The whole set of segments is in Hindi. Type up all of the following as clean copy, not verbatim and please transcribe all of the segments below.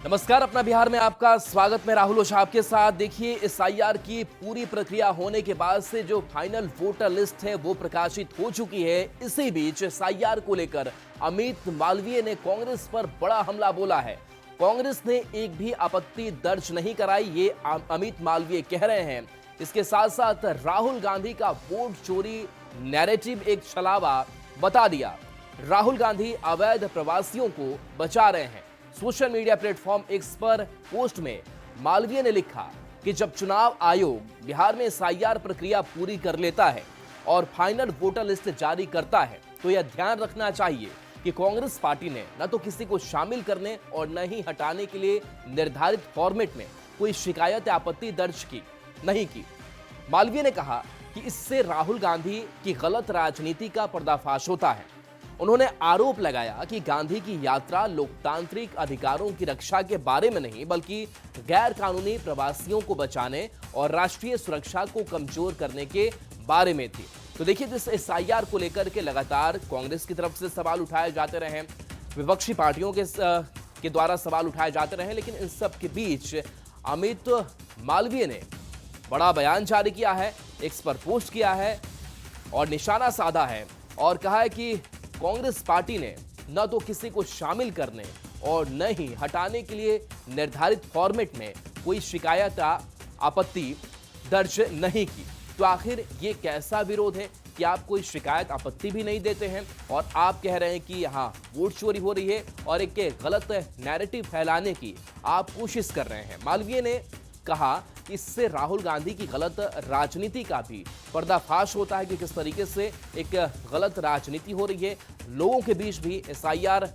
नमस्कार, अपना बिहार में आपका स्वागत। मैं राहुल ओझा आपके साथ। देखिए, एसआईआर की पूरी प्रक्रिया होने के बाद से जो फाइनल वोटर लिस्ट है वो प्रकाशित हो चुकी है। इसी बीच एसआईआर को लेकर अमित मालवीय ने कांग्रेस पर बड़ा हमला बोला है। कांग्रेस ने एक भी आपत्ति दर्ज नहीं कराई, ये अमित मालवीय कह रहे हैं। इसके साथ साथ राहुल गांधी का वोट चोरी नैरेटिव एक छलावा बता दिया। राहुल गांधी अवैध प्रवासियों को बचा रहे हैं। सोशल मीडिया प्लेटफॉर्म एक्स पर पोस्ट में मालवीय ने लिखा कि जब चुनाव आयोग बिहार में एसआईआर प्रक्रिया पूरी कर लेता है और फाइनल वोटर लिस्ट जारी करता है तो यह ध्यान रखना चाहिए कि कांग्रेस पार्टी ने न तो किसी को शामिल करने और न ही हटाने के लिए निर्धारित फॉर्मेट में कोई शिकायत या आपत्ति दर्ज नहीं की। मालवीय ने कहा कि इससे राहुल गांधी की गलत राजनीति का पर्दाफाश होता है। उन्होंने आरोप लगाया कि गांधी की यात्रा लोकतांत्रिक अधिकारों की रक्षा के बारे में नहीं बल्कि गैर कानूनी प्रवासियों को बचाने और राष्ट्रीय सुरक्षा को कमजोर करने के बारे में थी। तो देखिए, जिस एसआईआर को लेकर के लगातार कांग्रेस की तरफ से सवाल उठाए जाते रहे, विपक्षी पार्टियों के द्वारा सवाल उठाए जाते रहे, लेकिन इन सब के बीच अमित मालवीय ने बड़ा बयान जारी किया है, एक्स पर पोस्ट किया है और निशाना साधा है और कहा है कि कांग्रेस पार्टी ने न तो किसी को शामिल करने और न ही हटाने के लिए निर्धारित फॉर्मेट में कोई शिकायत या आपत्ति दर्ज नहीं की। तो आखिर ये कैसा विरोध है कि आप कोई शिकायत आपत्ति भी नहीं देते हैं और आप कह रहे हैं कि यहाँ वोट चोरी हो रही है और एक गलत नैरेटिव फैलाने की आप कोशिश कर रहे हैं। मालवीय ने कहा इससे राहुल गांधी की गलत राजनीति का भी पर्दाफाश होता है कि किस तरीके से एक गलत राजनीति हो रही है। लोगों के बीच भी एसआईआर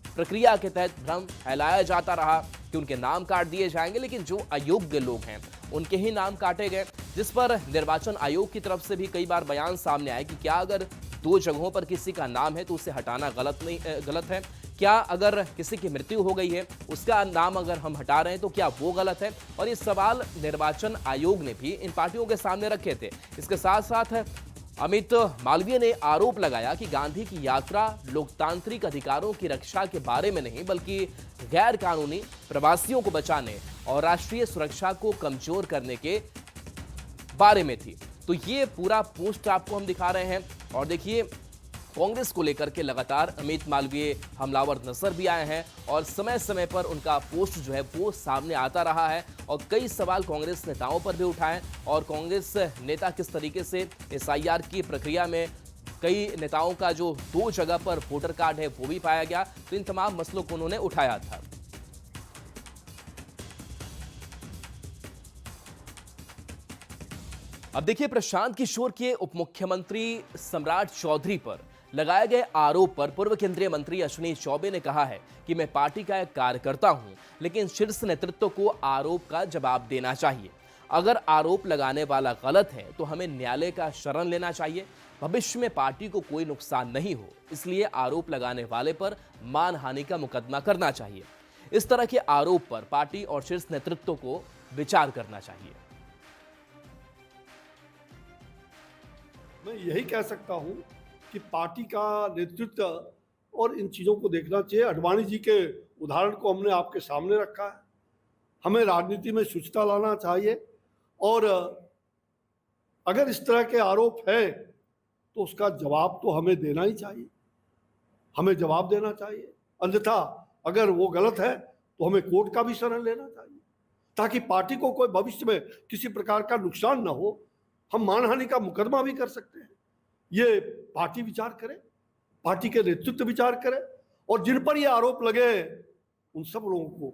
प्रक्रिया के तहत भ्रम फैलाया जाता रहा कि उनके नाम काट दिए जाएंगे, लेकिन जो अयोग्य लोग हैं उनके ही नाम काटे गए, जिस पर निर्वाचन आयोग की तरफ से भी कई बार बयान सामने आए कि क्या अगर दो जगहों पर किसी का नाम है तो उसे हटाना गलत है, क्या अगर किसी की मृत्यु हो गई है उसका नाम अगर हम हटा रहे हैं तो क्या वो गलत है। और ये सवाल निर्वाचन आयोग ने भी इन पार्टियों के सामने रखे थे। इसके साथ साथ अमित मालवीय ने आरोप लगाया कि गांधी की यात्रा लोकतांत्रिक अधिकारों की रक्षा के बारे में नहीं बल्कि गैर कानूनी प्रवासियों को बचाने और राष्ट्रीय सुरक्षा को कमजोर करने के बारे में थी। तो ये पूरा पोस्ट आपको हम दिखा रहे हैं और देखिए, कांग्रेस को लेकर के लगातार अमित मालवीय हमलावर नजर भी आए हैं और समय समय पर उनका पोस्ट जो है वो सामने आता रहा है और कई सवाल कांग्रेस नेताओं पर भी उठाए और कांग्रेस नेता किस तरीके से एसआईआर की प्रक्रिया में कई नेताओं का जो दो जगह पर वोटर कार्ड है वो भी पाया गया। तो इन तमाम मसलों को उन्होंने उठाया था। अब देखिए, प्रशांत किशोर के उप मुख्यमंत्री सम्राट चौधरी पर लगाए गए आरोप पर पूर्व केंद्रीय मंत्री अश्विनी चौबे ने कहा है कि मैं पार्टी का एक कार्यकर्ता हूं, लेकिन शीर्ष नेतृत्व को आरोप का जवाब देना चाहिए। अगर आरोप लगाने वाला गलत है तो हमें न्यायालय का शरण लेना चाहिए। भविष्य में पार्टी को कोई नुकसान नहीं हो, इसलिए आरोप लगाने वाले पर मानहानि का मुकदमा करना चाहिए। इस तरह के आरोप पर पार्टी और शीर्ष नेतृत्व को विचार करना चाहिए। मैं यही कह सकता हूं कि पार्टी का नेतृत्व और इन चीज़ों को देखना चाहिए। अडवाणी जी के उदाहरण को हमने आपके सामने रखा है। हमें राजनीति में शुचिता लाना चाहिए और अगर इस तरह के आरोप है तो उसका जवाब तो हमें देना ही चाहिए, हमें जवाब देना चाहिए। अन्यथा अगर वो गलत है तो हमें कोर्ट का भी शरण लेना चाहिए ताकि पार्टी को कोई भविष्य में किसी प्रकार का नुकसान न हो। हम मानहानि का मुकदमा भी कर सकते हैं। ये पार्टी विचार करे, पार्टी के नेतृत्व विचार करे और जिन पर ये आरोप लगे उन सब लोगों को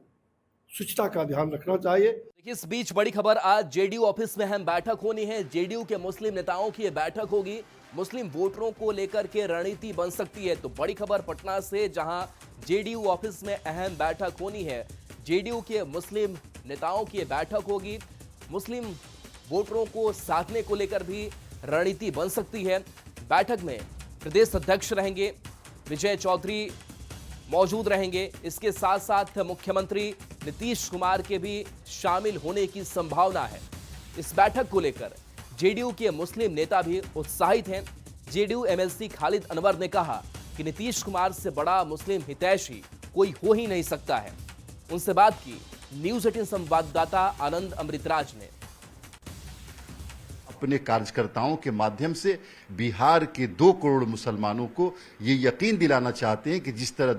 शुचिता का ध्यान रखना चाहिए। देखिए, इस बीच बड़ी खबर, आज जेडीयू ऑफिस में अहम बैठक होनी है। जेडीयू के मुस्लिम नेताओं की यह बैठक होगी। मुस्लिम वोटरों को लेकर के रणनीति बन सकती है। तो बड़ी खबर पटना से, जहां जेडीयू ऑफिस में अहम बैठक होनी है। जेडीयू के मुस्लिम नेताओं की यह बैठक होगी। मुस्लिम वोटरों को साधने को लेकर भी रणनीति बन सकती है। बैठक में प्रदेश अध्यक्ष रहेंगे, विजय चौधरी मौजूद रहेंगे। इसके साथ साथ मुख्यमंत्री नीतीश कुमार के भी शामिल होने की संभावना है। इस बैठक को लेकर जेडीयू के मुस्लिम नेता भी उत्साहित हैं। जेडीयू एमएलसी खालिद अनवर ने कहा कि नीतीश कुमार से बड़ा मुस्लिम हितैषी कोई हो ही नहीं सकता है। उनसे बात की न्यूज 18 संवाददाता आनंद अमृतराज ने। अपने कार्यकर्ताओं के माध्यम से बिहार के 2 करोड़ मुसलमानों को ये यकीन दिलाना चाहते हैं कि जिस तरह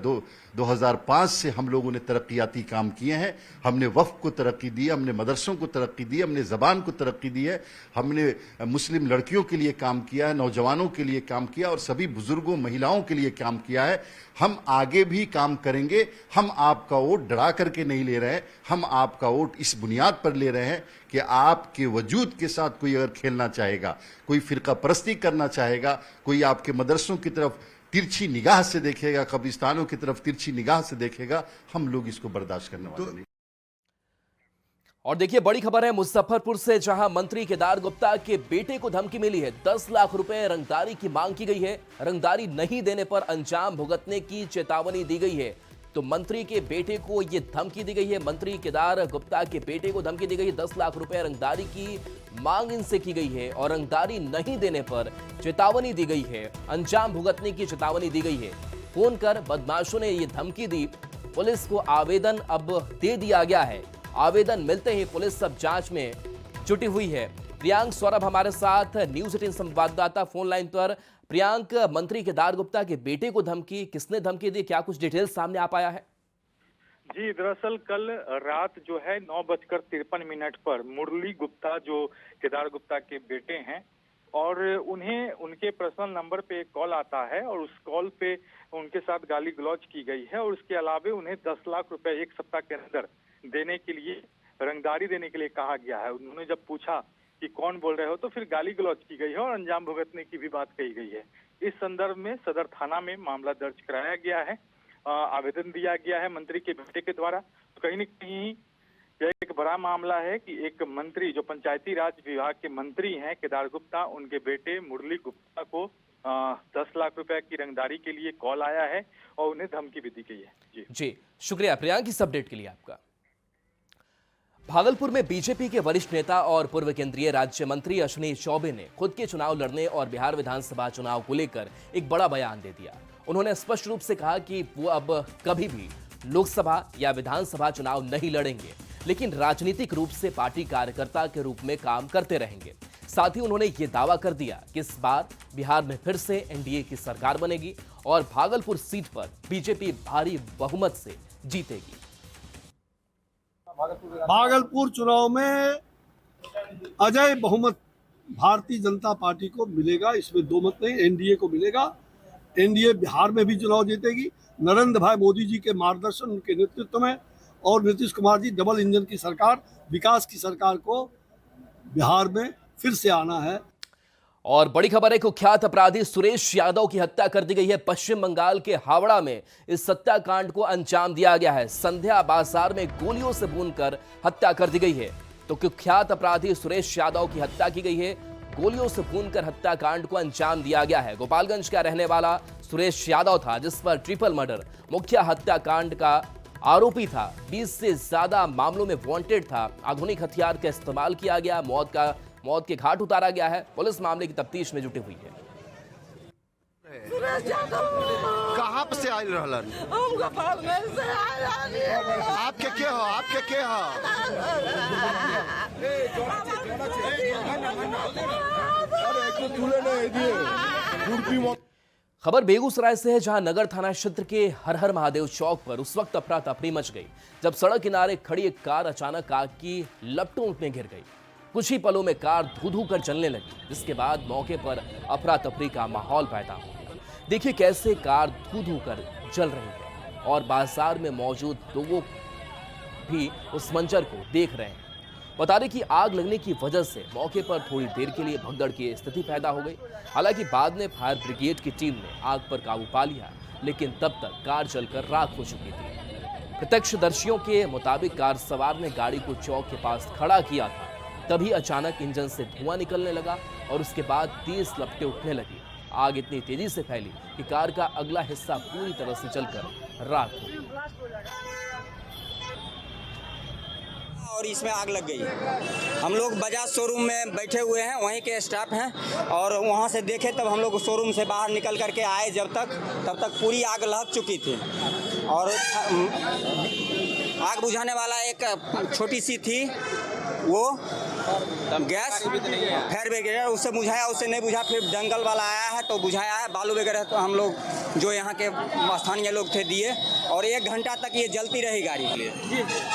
2005 से हम लोगों ने तरक्याती काम किए हैं, हमने वक्फ को तरक्की दी, हमने मदरसों को तरक्की दी, हमने ज़बान को तरक्की दी है, हमने मुस्लिम लड़कियों के लिए काम किया है, नौजवानों के लिए काम किया और सभी बुजुर्गों महिलाओं के लिए काम किया है। हम आगे भी काम करेंगे। हम आपका वोट डरा करके नहीं ले रहे हैं, हम आपका वोट इस बुनियाद पर ले रहे हैं कि आपके वजूद के साथ कोई अगर खेलना चाहेगा, कोई फिरका परस्ती करना चाहेगा, कोई आपके मदरसों की तरफ तिरछी निगाह से देखेगा, कब्रिस्तानों की तरफ तिरछी निगाह से देखेगा, हम लोग इसको बर्दाश्त करने वाले नहीं। और देखिए बड़ी खबर है मुजफ्फरपुर से, जहां मंत्री केदार गुप्ता के बेटे को धमकी मिली है। 10 लाख रुपए रंगदारी की मांग की गई है। रंगदारी नहीं देने पर अंजाम भुगतने की चेतावनी दी गई है। तो मंत्री के बेटे को यह धमकी दी गई है। मंत्री केदार गुप्ता के बेटे को धमकी दी गई है। 10 लाख रुपए रंगदारी की मांग इनसे की गई है और रंगदारी नहीं देने पर चेतावनी दी गई है। अंजाम भुगतने की चेतावनी दी गई है। फोन कर बदमाशों ने यह धमकी दी। पुलिस को आवेदन अब दे दिया गया है। आवेदन मिलते ही पुलिस सब जांच में जुटी हुई है। प्रियांक सौरभ हमारे साथ न्यूज 18 संवाददाता फोन लाइन पर। प्रियांक, मंत्री केदार गुप्ता के बेटे को धमकी, किसने धमकी दी, क्या कुछ डिटेल्स सामने आ पाया है? जी, दरअसल कल रात जो है 9:53 पर मुरली गुप्ता जो केदार गुप्ता के बेटे हैं और उन्हें उनके पर्सनल नंबर पे एक कॉल आता है और उस कॉल पे उनके साथ गाली गलौज की गई है और उसके अलावे उन्हें 10 लाख रुपए 1 सप्ताह के अंदर देने के लिए, रंगदारी देने के लिए कहा गया है। उन्होंने जब पूछा कि कौन बोल रहे हो तो फिर गाली गलौज की गई है और अंजाम भुगतने की भी बात कही गई है। इस संदर्भ में सदर थाना में मामला दर्ज कराया गया है। आवेदन दिया गया है मंत्री के बेटे के द्वारा। तो कहीं न कहीं यह एक बड़ा मामला है कि एक मंत्री जो पंचायती राज विभाग के मंत्री हैं केदार गुप्ता, उनके बेटे मुरली गुप्ता को 10 लाख रुपए की रंगदारी के लिए कॉल आया है और उन्हें धमकी भी दी गई है। जी शुक्रिया प्रियांक इस अपडेट के लिए आपका। भागलपुर में बीजेपी के वरिष्ठ नेता और पूर्व केंद्रीय राज्य मंत्री अश्विनी चौबे ने खुद के चुनाव लड़ने और बिहार विधानसभा चुनाव को लेकर एक बड़ा बयान दे दिया। उन्होंने स्पष्ट रूप से कहा कि वो अब कभी भी लोकसभा या विधानसभा चुनाव नहीं लड़ेंगे, लेकिन राजनीतिक रूप से पार्टी कार्यकर्ता के रूप में काम करते रहेंगे। साथ ही उन्होंने ये दावा कर दिया कि इस बार बिहार में फिर से एनडीए की सरकार बनेगी और भागलपुर सीट पर बीजेपी भारी बहुमत से जीतेगी। भागलपुर चुनाव में अजय बहुमत भारतीय जनता पार्टी को मिलेगा, इसमें दो मत नहीं। एनडीए को मिलेगा। एनडीए बिहार में भी चुनाव जीतेगी। नरेंद्र भाई मोदी जी के मार्गदर्शन, उनके नेतृत्व में और नीतीश कुमार जी डबल इंजन की सरकार, विकास की सरकार को बिहार में फिर से आना है। और बड़ी खबर है, कुख्यात अपराधी सुरेश यादव की हत्या कर दी गई है। पश्चिम बंगाल के हावड़ा में इस हत्याकांड को अंजाम दिया गया है। संध्या बाजार में गोलियों से भूनकर हत्या कर दी गई है। तो कुख्यात अपराधी सुरेश यादव की हत्या की गई है। गोलियों से भूनकर हत्याकांड को अंजाम दिया गया है। गोपालगंज का रहने वाला सुरेश यादव था, जिस पर ट्रिपल मर्डर मुख्य हत्याकांड का आरोपी था। 20 से ज्यादा मामलों में वांटेड था। आधुनिक हथियार का इस्तेमाल किया गया। मौत के घाट उतारा गया है। पुलिस मामले की तफ्तीश में जुटी हुई है। कहाँ से आयल रहलन? आपके के हो? आपके के हो? खबर बेगूसराय से है, जहां नगर थाना क्षेत्र के हर हर महादेव चौक पर उस वक्त अफरा तफरी मच गई जब सड़क किनारे खड़ी एक कार अचानक आग की लपटों में घिर गई। कुछ ही पलों में कार धू धू कर जलने लगी, जिसके बाद मौके पर अफरा तफरी का माहौल पैदा हो गया। देखिए कैसे कार धू धू कर जल रही है और बाजार में मौजूद लोगों भी उस मंजर को देख रहे हैं। बता दें कि आग लगने की वजह से मौके पर थोड़ी देर के लिए भगदड़ की स्थिति पैदा हो गई। हालांकि बाद में फायर ब्रिगेड की टीम ने आग पर काबू पा लिया, लेकिन तब तक कार जलकर राख हो चुकी थी। प्रत्यक्षदर्शियों के मुताबिक कार सवार ने गाड़ी को चौक के पास खड़ा किया था, तभी अचानक इंजन से धुआं निकलने लगा और उसके बाद तेज लपटें उठने लगी। आग इतनी तेजी से फैली कि कार का अगला हिस्सा पूरी तरह से जलकर राख हो गया और इसमें आग लग गई। हम लोग बजाज शोरूम में बैठे हुए हैं, वहीं के स्टाफ हैं और वहां से देखे तब हम लोग शोरूम से बाहर निकल करके आए। तब तक पूरी आग लहक चुकी थी और आग बुझाने वाला एक छोटी सी थी, वो गैस फायर ब्रिगेड, उससे बुझाया, उससे नहीं बुझा, फिर दंगल वाला आया है तो बुझाया है। बालू वगैरह तो हम लोग जो यहाँ के स्थानीय लोग थे दिए, और 1 घंटा तक ये जलती रही गाड़ी के लिए।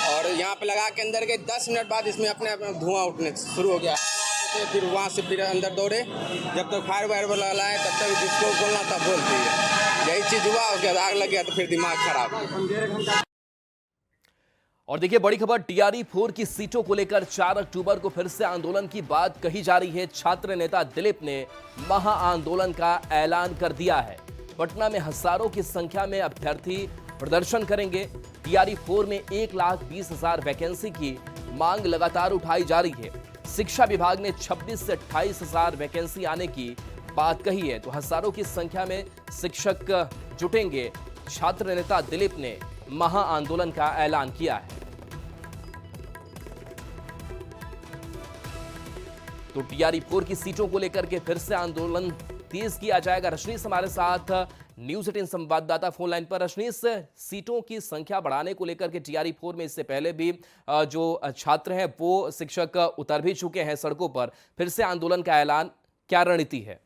और यहाँ पे लगा के अंदर गए, 10 मिनट बाद इसमें अपने आप धुआं उठने शुरू हो गया। तो फिर वहाँ से फिर अंदर दौड़े, जब तक फायर वायर वाला लाए तब तक जिसको बोलना था बोलती है। यही चीज़ हुआ, उसके बाद आग लग गया तो फिर दिमाग खराब। और देखिए बड़ी खबर, टीआरई 4 की सीटों को लेकर 4 अक्टूबर को फिर से आंदोलन की बात कही जा रही है। छात्र नेता दिलीप ने महा आंदोलन का ऐलान कर दिया है। पटना में हजारों की संख्या में अभ्यर्थी प्रदर्शन करेंगे। टीआरई 4 में 1,20,000 वैकेंसी की मांग लगातार उठाई जा रही है। शिक्षा विभाग ने 26 से 28,000 वैकेंसी आने की बात कही है, तो हजारों की संख्या में शिक्षक जुटेंगे। छात्र नेता दिलीप ने महा आंदोलन का ऐलान किया है। तो टीआरई 4 की सीटों को लेकर के फिर से आंदोलन तेज किया जाएगा। रजनीश हमारे साथ न्यूज़ 18 संवाददाता फोन लाइन पर। रजनीश, सीटों की संख्या बढ़ाने को लेकर के टीआरई 4 में इससे पहले भी जो छात्र हैं वो शिक्षक उतर भी चुके हैं सड़कों पर, फिर से आंदोलन का ऐलान, क्या रणनीति है?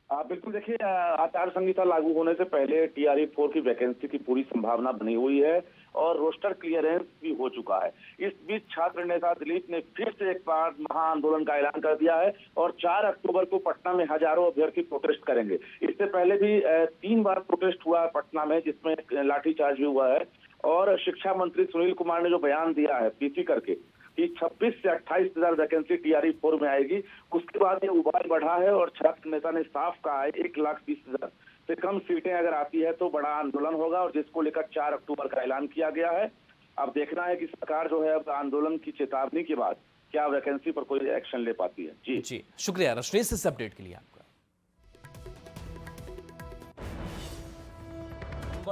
बिल्कुल, देखिए आचार संहिता लागू होने से पहले टीआरई 4 की वैकेंसी की पूरी संभावना बनी हुई है और रोस्टर क्लियरेंस भी हो चुका है। इस बीच छात्र नेता दिलीप ने फिर से एक बार महा आंदोलन का ऐलान कर दिया है और 4 अक्टूबर को पटना में हजारों अभ्यर्थी प्रोटेस्ट करेंगे। इससे पहले भी 3 बार प्रोटेस्ट हुआ है पटना में, जिसमें लाठीचार्ज भी हुआ है। और शिक्षा मंत्री सुनील कुमार ने जो बयान दिया है पीसी करके कि 26 से 28,000 वैकेंसी टीआरई 4 में आएगी, उसके बाद ये उबाल बढ़ा है और छात्र नेता ने साफ कहा है 1,20,000 से कम सीटें अगर आती है तो बड़ा आंदोलन होगा, और जिसको लेकर 4 अक्टूबर का ऐलान किया गया है। अब देखना है कि सरकार जो है अब आंदोलन की चेतावनी के बाद क्या वैकेंसी पर कोई एक्शन ले पाती है। जी शुक्रिया रजनीश इस अपडेट के लिए आपका।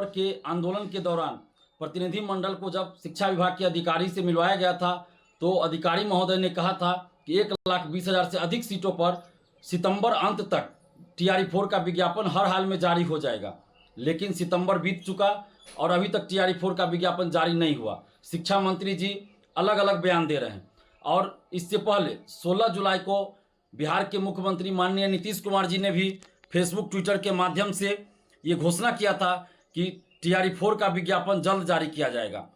के आंदोलन के दौरान प्रतिनिधि मंडल को जब शिक्षा विभाग के अधिकारी से मिलवाया गया था तो अधिकारी महोदय ने कहा था कि 1,20,000 से अधिक सीटों पर सितंबर अंत तक टीआरई 4 का विज्ञापन हर हाल में जारी हो जाएगा। लेकिन सितंबर बीत चुका और अभी तक टीआरई 4 का विज्ञापन जारी नहीं हुआ। शिक्षा मंत्री जी अलग अलग बयान दे रहे हैं। और इससे पहले 16 जुलाई को बिहार के मुख्यमंत्री माननीय नीतीश कुमार जी ने भी फेसबुक ट्विटर के माध्यम से ये घोषणा किया था कि टीआरई 4 का विज्ञापन जल्द जारी किया जाएगा।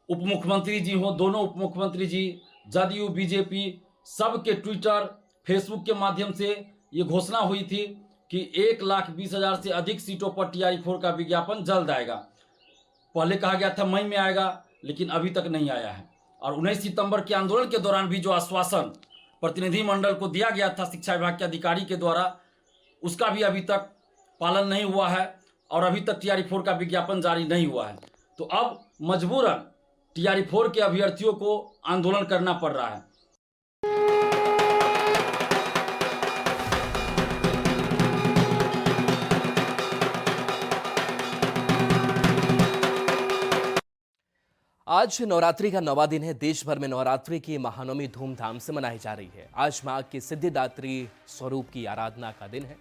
उप मुख्यमंत्री जी हो, दोनों उप मुख्यमंत्री जी, जदयू, बीजेपी, सबके ट्विटर फेसबुक के माध्यम से ये घोषणा हुई थी कि 1,20,000 से अधिक सीटों पर टीआरई 4 का विज्ञापन जल्द आएगा। पहले कहा गया था मई में आएगा, लेकिन अभी तक नहीं आया है। और 19 सितंबर के आंदोलन के दौरान भी जो आश्वासन प्रतिनिधि मंडल को दिया गया था शिक्षा विभाग के अधिकारी के द्वारा, उसका भी अभी तक पालन नहीं हुआ है और अभी तक टीआरई 4 का विज्ञापन जारी नहीं हुआ है। तो अब मजबूरन टीआरई 4 के अभ्यर्थियों को आंदोलन करना पड़ रहा है। आज नवरात्रि का 9वां दिन है। देश भर में नवरात्रि की महानवमी धूमधाम से मनाई जा रही है। आज मां के सिद्धिदात्री स्वरूप की आराधना का दिन है।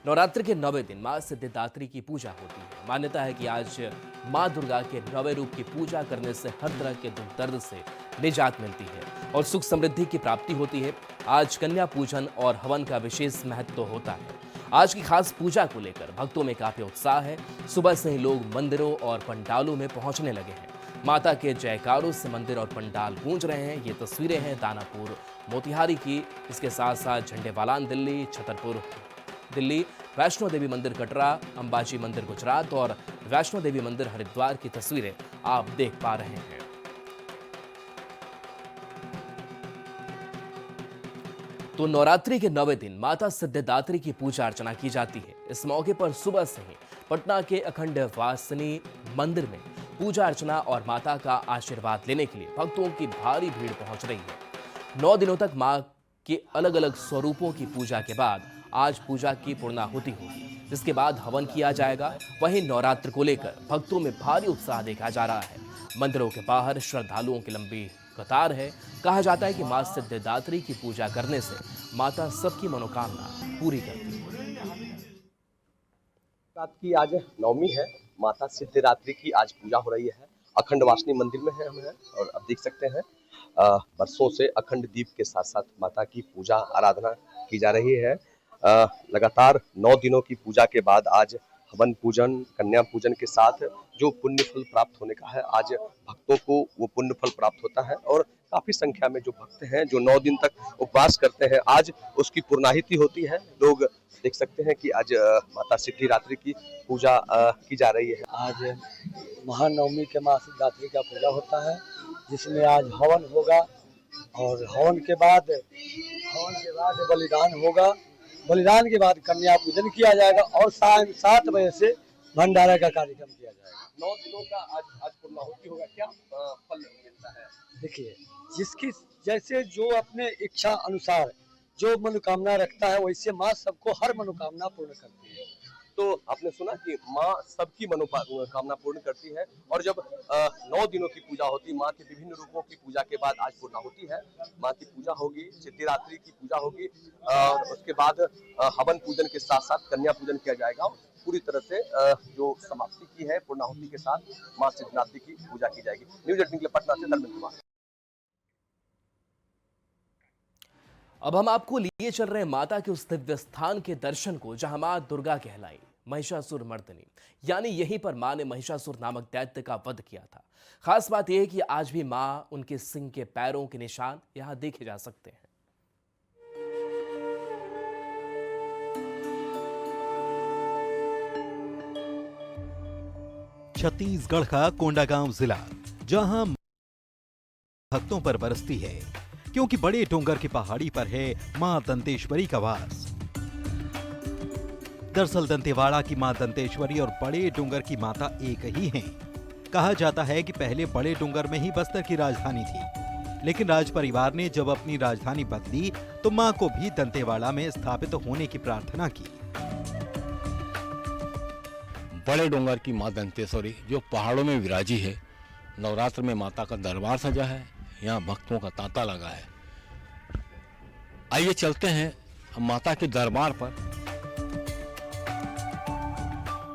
नवरात्रि के 9वें दिन मां सिद्धिदात्री की पूजा होती है। मान्यता है कि आज मां दुर्गा के 9वें रूप की पूजा करने से हर तरह के दुख दर्द से निजात मिलती है और सुख समृद्धि की प्राप्ति होती है। आज कन्या पूजन और हवन का विशेष महत्व होता है। आज की खास पूजा को लेकर भक्तों में काफी उत्साह है। सुबह से ही लोग मंदिरों और पंडालों में पहुंचने लगे हैं। माता के जयकारों से मंदिर और पंडाल गूंज रहे हैं। ये तस्वीरें हैं दानापुर मोतिहारी की। इसके साथ साथ झंडेवालान दिल्ली, छतरपुर दिल्ली, वैष्णो देवी मंदिर कटरा, अंबाजी मंदिर गुजरात और वैष्णो देवी मंदिर हरिद्वार की तस्वीरें आप देख पा रहे हैं। तो नवरात्रि के 9वें दिन माता सिद्धिदात्री की पूजा अर्चना की जाती है। इस मौके पर सुबह से ही पटना के अखंड वासिनी मंदिर में पूजा अर्चना और माता का आशीर्वाद लेने के लिए भक्तों की भारी भीड़ पहुंच रही है। 9 दिनों तक मां के अलग अलग स्वरूपों की पूजा के बाद आज पूजा की पूर्णाहुति होगी, जिसके बाद हवन किया जाएगा। वहीं नवरात्र को लेकर भक्तों में भारी उत्साह देखा जा रहा है। मंदिरों के बाहर श्रद्धालुओं की लंबी कतार है। कहा जाता है कि मां सिद्धिदात्री की पूजा करने से माता सबकी मनोकामना पूरी करती है। रात की आज नवमी है। माता सिद्धिदात्री की आज पूजा हो रही है अखंड वासनी मंदिर में है हम हैं और अब देख सकते हैं बरसों से अखंड दीप के साथ साथ माता की पूजा आराधना की जा रही है। लगातार 9 दिनों की पूजा के बाद आज हवन पूजन, कन्या पूजन के साथ जो पुण्य फल प्राप्त होने का है, आज भक्तों को वो पुण्य फल प्राप्त होता है और काफी संख्या में जो भक्त हैं जो 9 दिन तक उपवास करते हैं, आज उसकी पूर्णाहुति होती है। लोग देख सकते हैं कि आज माता सिद्धिदात्री की पूजा की जा रही है। आज महानवमी के महाशिवरात्रि का पूजा होता है, जिसमें आज हवन होगा और हवन के बाद बलिदान होगा। बलिदान के बाद कन्या पूजन किया जाएगा और शाम 7 बजे से भंडारा का कार्यक्रम किया जाएगा। 9 दिनों का आज पूर्णाहुति होगा। क्या फल मिलता है? देखिए, जिसकी जैसे जो अपने इच्छा अनुसार जो मनोकामना रखता है, वैसे माँ सबको हर मनोकामना पूर्ण करती है। तो आपने सुना कि माँ सबकी मनोकामना पूर्ण करती है और जब 9 दिनों की पूजा होती है, माँ के विभिन्न रूपों की पूजा के बाद आज पूर्णाहुति है। माँ की पूजा होगी, सिद्धिदात्री की पूजा होगी और उसके बाद हवन पूजन के साथ साथ कन्या पूजन किया जाएगा। पूरी तरह से जो समाप्ति की है पूर्णाहुति के साथ माँ सिद्धिदात्री की पूजा की जाएगी। न्यूज़ 18 के लिए पटना से धर्मेंद्र कुमार। अब हम आपको लिए चल रहे हैं माता के उस दिव्य स्थान के दर्शन को जहां मां दुर्गा कहलाई महिषासुर मर्दनी, यानी यहीं पर मां ने महिषासुर नामक दैत्य का वध किया था। खास बात यह है कि आज भी मां, उनके सिंह के पैरों के निशान यहां देखे जा सकते हैं। छत्तीसगढ़ का कोंडागांव जिला जहां भक्तों पर बरसती है, क्योंकि बड़े डोंगर की पहाड़ी पर है मां दंतेश्वरी का वास। दरअसल दंतेवाड़ा की मां दंतेश्वरी और बड़े डोंगर की माता एक ही हैं। कहा जाता है कि पहले बड़े डोंगर में ही बस्तर की राजधानी थी, लेकिन राज परिवार ने जब अपनी राजधानी बदली तो मां को भी दंतेवाड़ा में स्थापित होने की प्रार्थना की। बड़े डोंगर की मां दंतेश्वरी जो पहाड़ों में विराजी है, नवरात्र में माता का दरबार सजा है, यहाँ भक्तों का तांता लगा है। आइए चलते हैं हम माता के दरबार पर।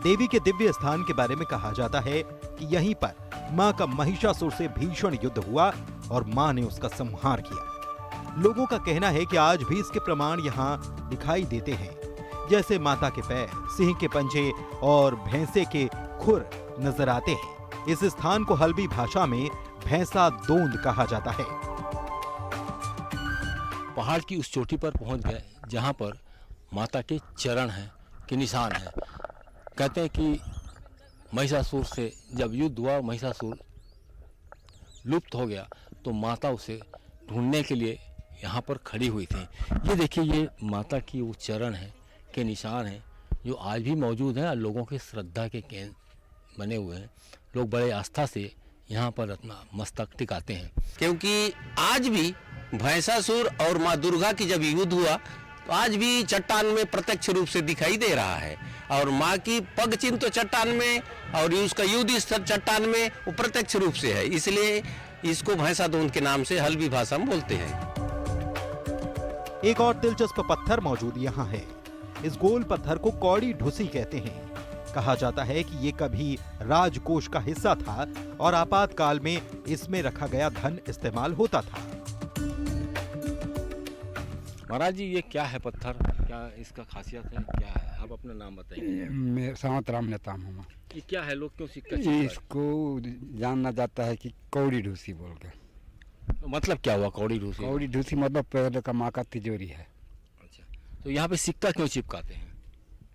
देवी के दिव्य स्थान के बारे में कहा जाता है कि यहीं पर मां का महिषासुर से भीषण युद्ध हुआ और मां ने उसका संहार किया। लोगों का कहना है कि आज भी इसके प्रमाण यहाँ दिखाई देते हैं, जैसे माता के पैर, सिंह के पंजे और भैंसे के खुर नजर आते हैं। इस स्थान को हल्बी भाषा में भैंसा दोंद कहा जाता है। पहाड़ की उस चोटी पर पहुंच गए जहां पर माता के चरण हैं, के निशान हैं। कहते हैं कि महिषासुर से जब युद्ध हुआ, महिषासुर लुप्त हो गया, तो माता उसे ढूंढने के लिए यहाँ पर खड़ी हुई थी। ये देखिए, ये माता की वो चरण हैं, के निशान हैं, जो आज भी मौजूद हैं और लोगों के श्रद्धा के केंद्र बने हुए हैं। लोग बड़े आस्था से यहाँ पर अपना मस्तक टिकाते हैं, क्योंकि आज भी भैंसासुर और माँ दुर्गा की जब युद्ध हुआ तो आज भी चट्टान में प्रत्यक्ष रूप से दिखाई दे रहा है और माँ की पग चिन्ह तो चट्टान में और उसका युद्ध स्थल चट्टान में वो प्रत्यक्ष रूप से है, इसलिए इसको भैंसा दोंद के नाम से हल्बी भाषा में बोलते हैं। एक और दिलचस्प पत्थर मौजूद यहाँ है। इस गोल पत्थर को कौड़ी ढुसी कहते हैं। कहा जाता है कि ये कभी राजकोष का हिस्सा था और आपातकाल में इसमें रखा गया धन इस्तेमाल होता था। महाराज जी, ये क्या है पत्थर, क्या इसका खासियत है, क्या है? आप अपना नाम बताइए। मैं सावंतराम नेता हूँ। ये क्या है, लोग क्यों सिक्का? इसको जानना जाता है कि कौड़ी ढूसी बोल के। मतलब क्या हुआ कौड़ी ढूसी? कौड़ी ढूसी मतलब पहले का माँ का तिजोरी है। अच्छा, तो यहाँ पे सिक्का क्यों चिपकाते हैं?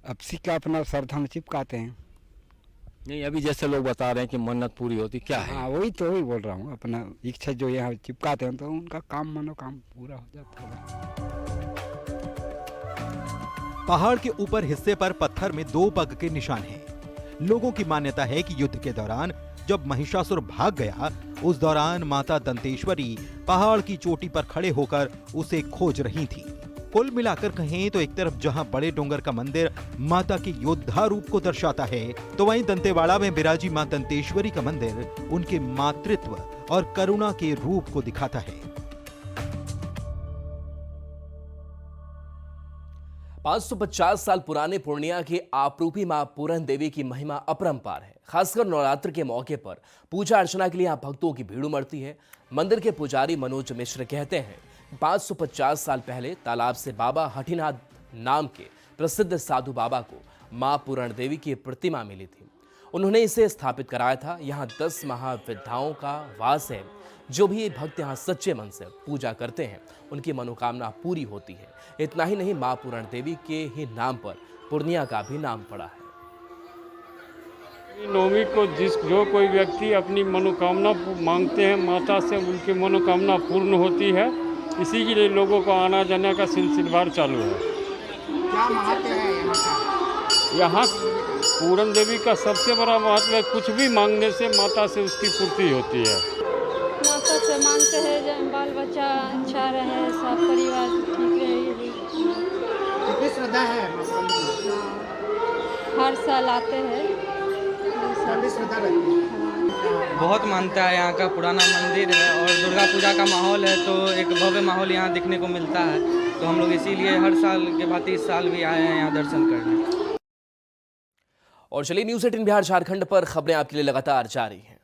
अब सिक्का अपना श्रद्धा में चिपकाते हैं। नहीं, अभी जैसे लोग बता रहे हैं कि मन्नत पूरी होती, क्या है? हाँ, वही तो वही बोल रहा हूँ। अपना इच्छा जो यहाँ चिपकाते हैं तो उनका काम मनोकाम पूरा हो जाता है। पहाड़ के ऊपर हिस्से पर पत्थर में 2 पग के निशान हैं। लोगों की मान्यता है कि युद्ध के दौरान जब महिषासुर भाग गया, उस दौरान माता दंतेश्वरी पहाड़ की चोटी पर खड़े होकर उसे खोज रही थी। कुल मिलाकर कहें तो एक तरफ जहां बड़े डोंगर का मंदिर माता के योद्धा रूप को दर्शाता है, तो वहीं दंतेवाड़ा में विराजी मां दंतेश्वरी का मंदिर उनके मातृत्व और करुणा के रूप को दिखाता है। 550 साल पुराने पूर्णिया की आपरूपी मां पूरन देवी की महिमा अपरंपार है। खासकर नवरात्र के मौके पर पूजा अर्चना के लिए यहाँ भक्तों की भीड़ उमड़ती है। मंदिर के पुजारी मनोज मिश्र कहते हैं 550 साल पहले तालाब से बाबा हठीनाथ नाम के प्रसिद्ध साधु बाबा को मां पूरण देवी की प्रतिमा मिली थी। उन्होंने इसे स्थापित कराया था। यहाँ 10 महाविद्याओं का वास है। जो भी भक्त यहाँ सच्चे मन से पूजा करते हैं उनकी मनोकामना पूरी होती है। इतना ही नहीं, मां पूरण देवी के ही नाम पर पूर्णिया का भी नाम पड़ा है। नवमी को जो कोई व्यक्ति अपनी मनोकामना मांगते हैं माता से, उनकी मनोकामना पूर्ण होती है। इसी के लिए लोगों को आना जाने का सिलसिलेवार चालू है। क्या महत्व है यहाँ पूरन देवी का सबसे बड़ा महत्व है, कुछ भी मांगने से माता से उसकी पूर्ति होती है। माता से मांगते हैं जब बाल बच्चा अच्छा रहे, सब परिवार ठीक रहे। कितनी श्रद्धा है? हर साल आते हैं। श्रद्धा रहती है। बहुत मानता है। यहाँ का पुराना मंदिर है और दुर्गा पूजा का माहौल है, तो एक भव्य माहौल यहाँ देखने को मिलता है। तो हम लोग इसीलिए हर साल के भांति इस साल भी आए हैं यहाँ दर्शन करने। और चलिए न्यूज़ 18 बिहार झारखंड पर खबरें आपके लिए लगातार जारी हैं।